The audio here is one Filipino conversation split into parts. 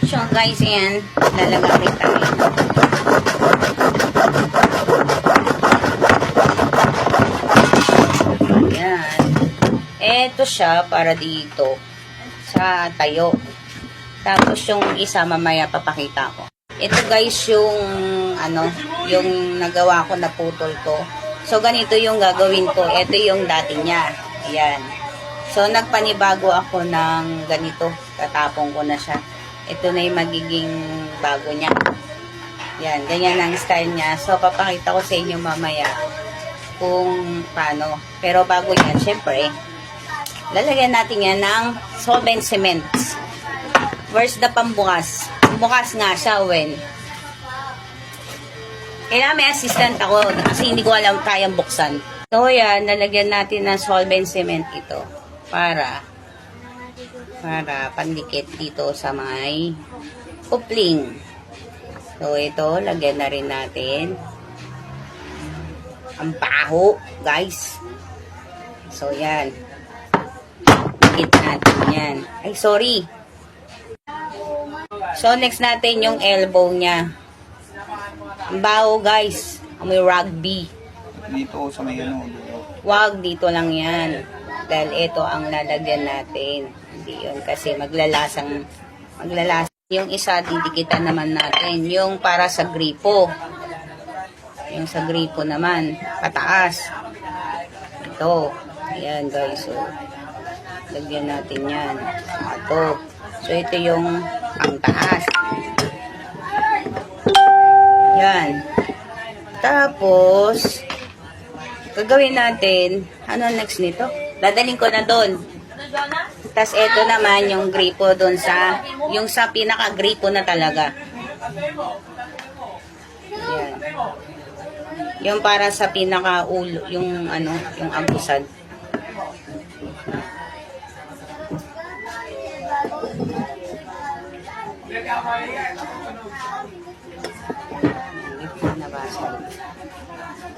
So guys, yan. Lalagay tayo. Ayan. Ito siya para dito. Sa tayo. Tapos yung isa mamaya papakita ko. Ito guys yung yung nagawa ko na putol ko. So ganito yung gagawin ko. Ito yung dati niya. Ayan. So nagpanibago ako ng ganito. Tatapong ko na siya. Ito na yung magiging bago niya. Yan, ganyan ang style niya. So papakita ko sa inyo mamaya kung paano. Pero bago yan, syempre, lalagyan natin yan ng solvent cement. Where's the pambukas? Bukas nga siya, when? Kailangan may assistant ako kasi hindi ko alam kayang buksan. So yan, lalagyan natin ng solvent cement ito para pandikit dito sa may coupling. So ito, lagyan na rin natin. Ang baho, guys. So yan. Dikit natin yan. Ay, sorry. So, next natin yung elbow niya. Ang baho, guys. May rugby. Dito sa may Wag, dito lang yan. Dahil ito ang lalagyan natin. Hindi yun kasi maglalasang. Yung isa, didikitan naman natin. Yung para sa gripo. Yung sa gripo naman, pataas. Ito. Ayan, guys. So, lagyan natin yan. Ito. So, ito yung ang taas. Yan. Tapos, gagawin natin, ano next nito? Dadaling ko na doon. Tapos, ito naman yung gripo doon sa, yung sa pinaka-gripo na talaga. Yan. Yung para sa pinaka-ulo, yung yung ambusad.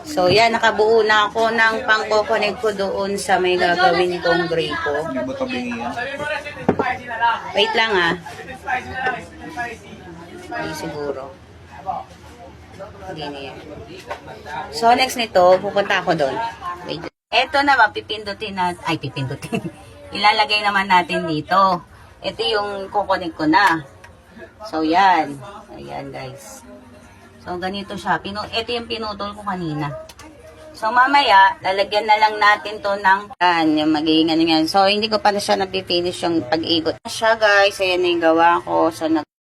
So, yan, nakabuo na ako ng pang-coconnect ko doon sa may gagawin kong gripo. Wait lang Hindi siguro. Hindi na yan. So, next nito, pupunta ako doon. Wait. Ito naman, pipindutin. Ilalagay naman natin dito. Ito yung kukunik ko na. So, yan. Ayan, guys. So, ganito siya. Ito yung pinutol ko kanina. So, mamaya, lalagyan na lang natin to ng yung magiging yan. So, hindi ko pa na siya napipinish yung pag-ikot. Siya, guys. Ayan na yung gawa ko. So,